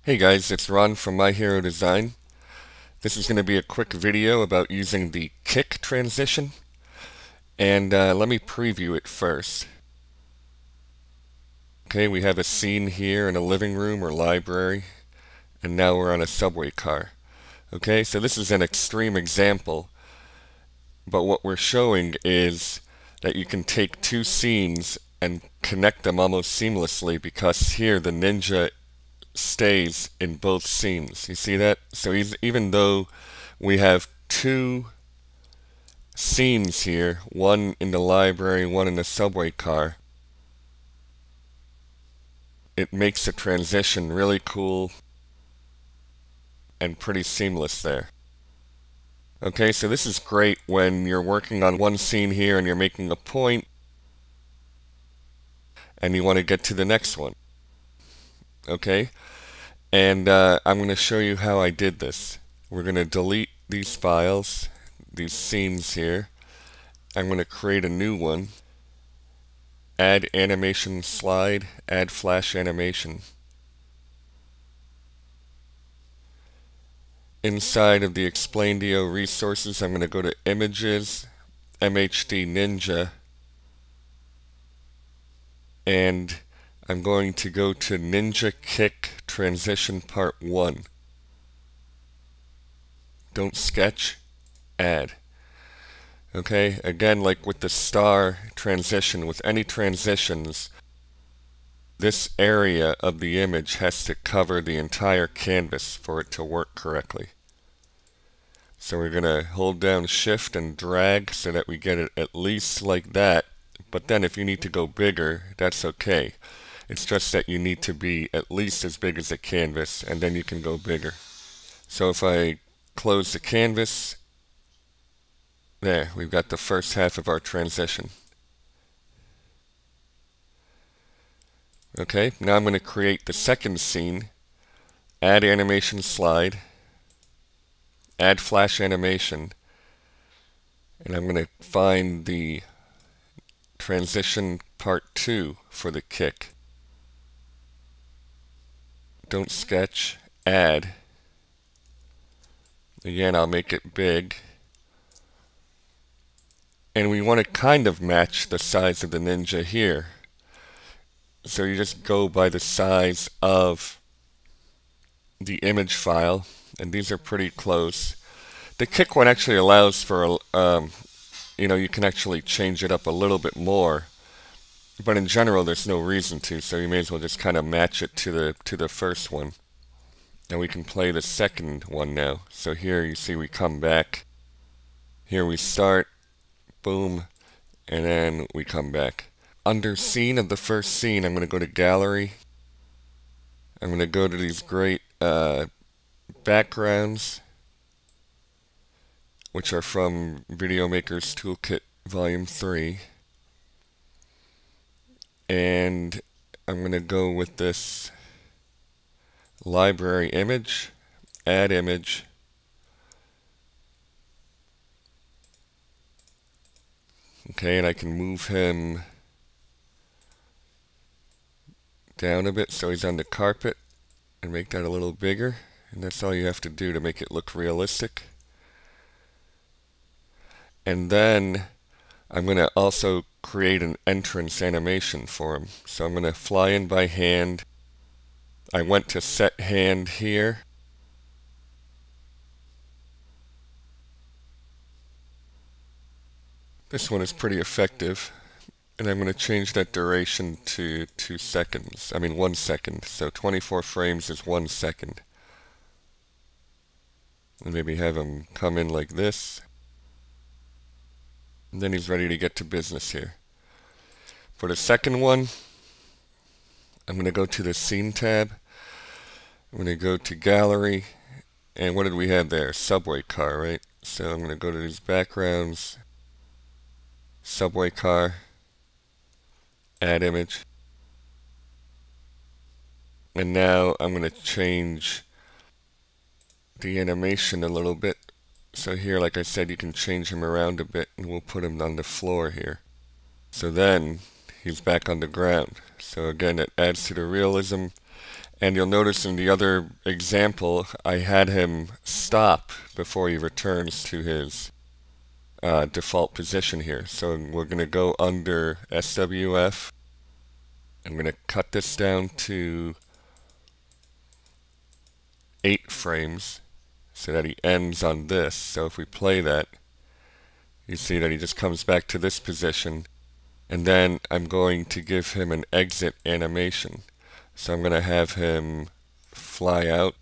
Hey guys, it's Ron from My Hero Design. This is going to be a quick video about using the kick transition, and let me preview it first. Okay, we have a scene here in a living room or library, and now we're on a subway car. Okay, so this is an extreme example, but what we're showing is that you can take two scenes and connect them almost seamlessly, because here the ninja stays in both scenes. You see that? So even though we have two scenes here, one in the library, one in the subway car, it makes the transition really cool and pretty seamless there. Okay, so this is great when you're working on one scene here and you're making a point and you want to get to the next one. Okay? And I'm going to show you how I did this. We're going to delete these files, these scenes here. I'm going to create a new one. Add animation slide, add flash animation. Inside of the Explaindio resources, I'm going to go to Images, MHD Ninja, and I'm going to go to Ninja Kick Transition Part 1. Don't sketch, add. Okay, again, like with the star transition, with any transitions, this area of the image has to cover the entire canvas for it to work correctly. So we're going to hold down Shift and drag so that we get it at least like that. But then if you need to go bigger, that's okay. It's just that you need to be at least as big as the canvas, and then you can go bigger. So if I close the canvas, there, we've got the first half of our transition. Okay, now I'm going to create the second scene, add animation slide, add flash animation, and I'm going to find the transition part 2 for the kick. Don't sketch, add. Again, I'll make it big. And we want to kind of match the size of the ninja here. So you just go by the size of the image file, and these are pretty close. The kick one actually allows for, you can actually change it up a little bit more, but in general there's no reason to, so you may as well just kind of match it to the first one. And we can play the second one now. So here you see we come back. Here we start, boom, and then we come back. Under scene of the first scene, I'm going to go to gallery. I'm going to go to these great backgrounds, which are from Video Maker's Toolkit Volume 3. And I'm going to go with this library image, add image, okay, and I can move him down a bit so he's on the carpet and make that a little bigger, and that's all you have to do to make it look realistic. And then I'm going to also create an entrance animation for him. So I'm going to fly in by hand. I went to set hand here. This one is pretty effective. And I'm going to change that duration to 2 seconds. I mean 1 second. So 24 frames is 1 second. And maybe have him come in like this. And then he's ready to get to business here. For the second one, I'm going to go to the Scene tab. I'm going to go to Gallery. And what did we have there? Subway car, right? So I'm going to go to these backgrounds. Subway car. Add image. And now I'm going to change the animation a little bit. So here, like I said, you can change him around a bit, and we'll put him on the floor here. So then he's back on the ground. So again, it adds to the realism, And you'll notice in the other example, I had him stop before he returns to his default position here. So we're going to go under SWF. I'm going to cut this down to 8 frames so that he ends on this. So if we play that, you see that he just comes back to this position. And then I'm going to give him an exit animation. So I'm going to have him fly out.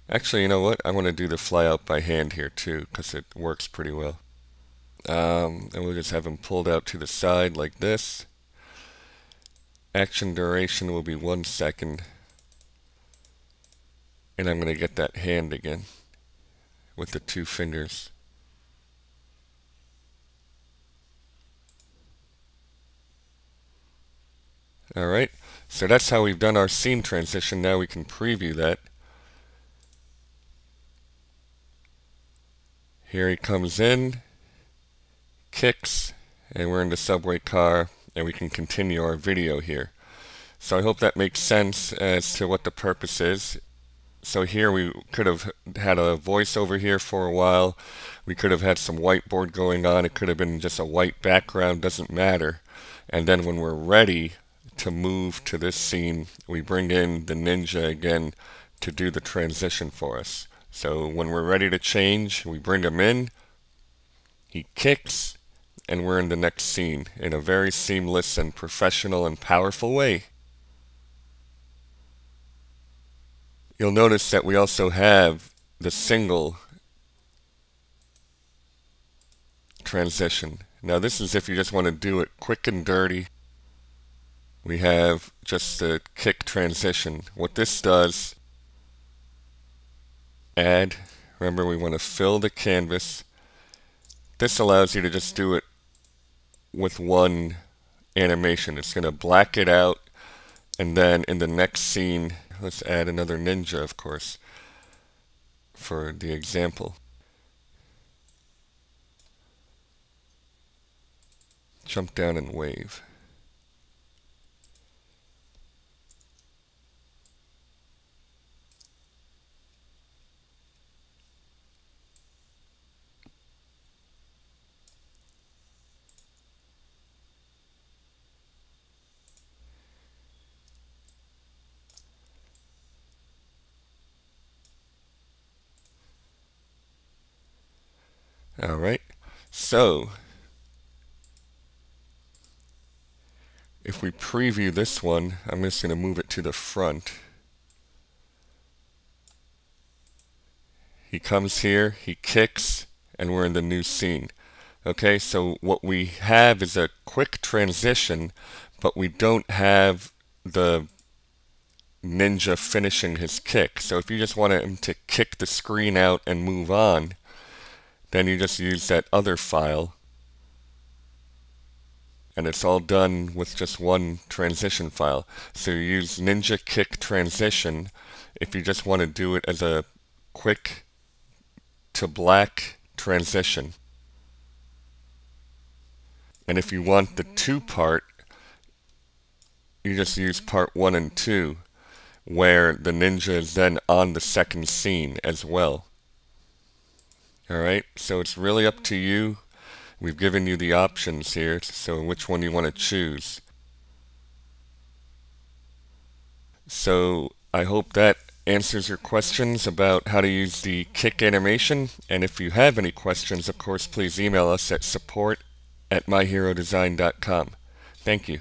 Actually, you know what? I want to do the fly out by hand here too, because it works pretty well. And we'll just have him pulled out to the side like this. Action duration will be 1 second. And I'm going to get that hand again with the 2 fingers. Alright, so that's how we've done our scene transition. Now we can preview that. Here he comes in, kicks, and we're in the subway car, and we can continue our video here. So I hope that makes sense as to what the purpose is. So here we could have had a voiceover here for a while. We could have had some whiteboard going on. It could have been just a white background, doesn't matter. And then when we're ready to move to this scene, we bring in the ninja again to do the transition for us. So when we're ready to change, we bring him in, he kicks, and we're in the next scene in a very seamless and professional and powerful way. You'll notice that we also have the single transition. Now this is if you just want to do it quick and dirty. We have just the kick transition. What this does, add, remember we want to fill the canvas. This allows you to just do it with one animation. It's going to black it out, and then in the next scene, let's add another ninja, of course, for the example. Jump down and wave. Alright, so if we preview this one, I'm just going to move it to the front. He comes here, he kicks, and we're in the new scene. Okay, so what we have is a quick transition, but we don't have the ninja finishing his kick. So if you just want him to kick the screen out and move on, then you just use that other file, and it's all done with just one transition file. So you use Ninja Kick Transition if you just want to do it as a quick to black transition. And if you want the 2-part, you just use part 1 and 2, where the ninja is then on the second scene as well. Alright, so it's really up to you. We've given you the options here, so which one you want to choose. So I hope that answers your questions about how to use the kick animation. And if you have any questions, of course, please email us at support@myherodesign.com. Thank you.